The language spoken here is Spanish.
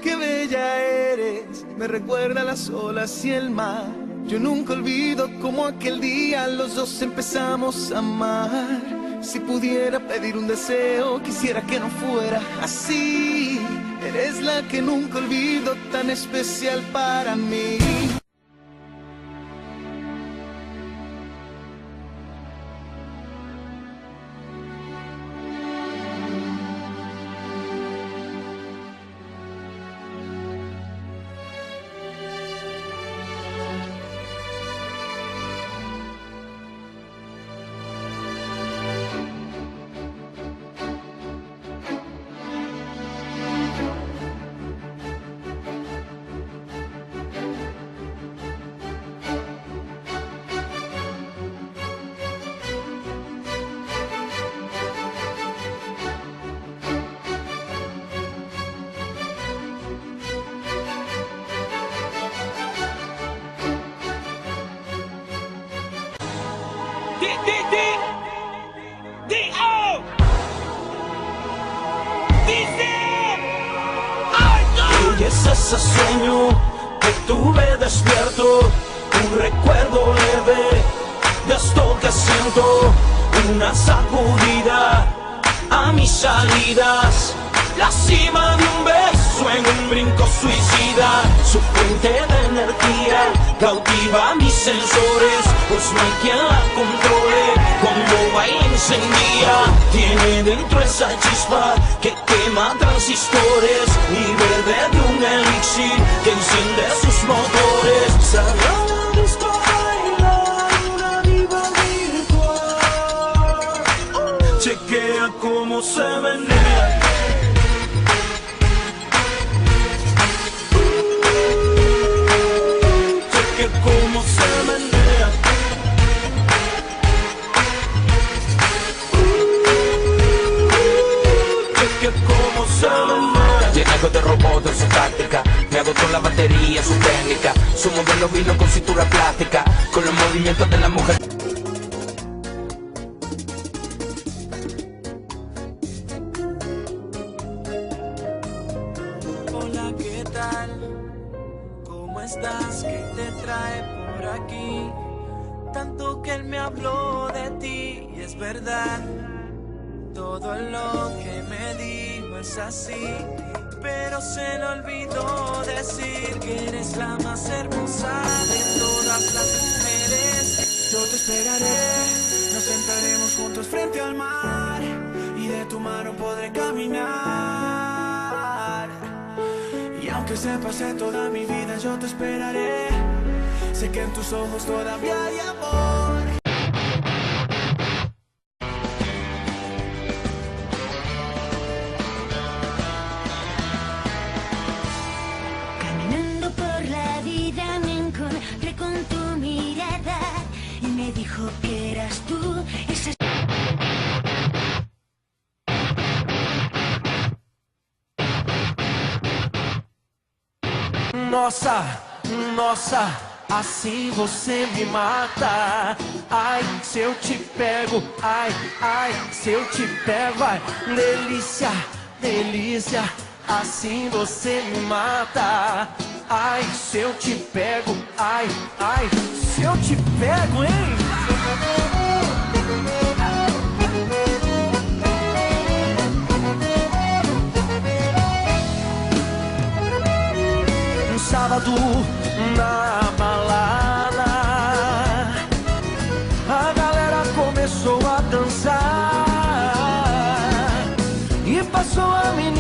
qué bella eres, me recuerda las olas y el mar. Yo nunca olvido cómo aquel día los dos empezamos a amar. Si pudiera pedir un deseo, quisiera que no fuera así. Eres la que nunca olvido, tan especial para mí. Y es ese sueño que tuve despierto, un recuerdo leve de esto que siento, una sacudida a mis salidas, la cima de un beso en un brinco suicida, su fuente de energía cautiva mis sensores, pues no hay quien la controle, cuando baila encendida, tiene dentro esa chispa que quema transistores y bebe de un elixir que enciende sus motores. Sagrada busca bailar una diva virtual, chequea cómo se menea. Cómo se menea. Que cómo se menea. Llena algo de robot en su táctica, me agotó la batería, su técnica, su modelo vino con cintura plástica, con los movimientos de la mujer. Hola, ¿qué tal? ¿Cómo estás? ¿Qué te trae por aquí? Tanto que él me habló de ti y es verdad, todo lo que me dijo es así, pero se le olvidó decir que eres la más hermosa de todas las mujeres. Yo te esperaré, nos sentaremos juntos frente al mar y de tu mano podré caminar. Y aunque se pase toda mi vida, yo te esperaré. Sé que en tus ojos todavía hay amor. Caminando por la vida me encontré con tu mirada y me dijo que eras tú, esa... Nossa, nossa, assim você me mata. Ai, se eu te pego, ai, ai, se eu te pego, ai, delícia, delícia, assim você me mata. Ai, se eu te pego, ai, ai, se eu te pego, hein? Sábado na balada, a galera começou a dançar e passou a menina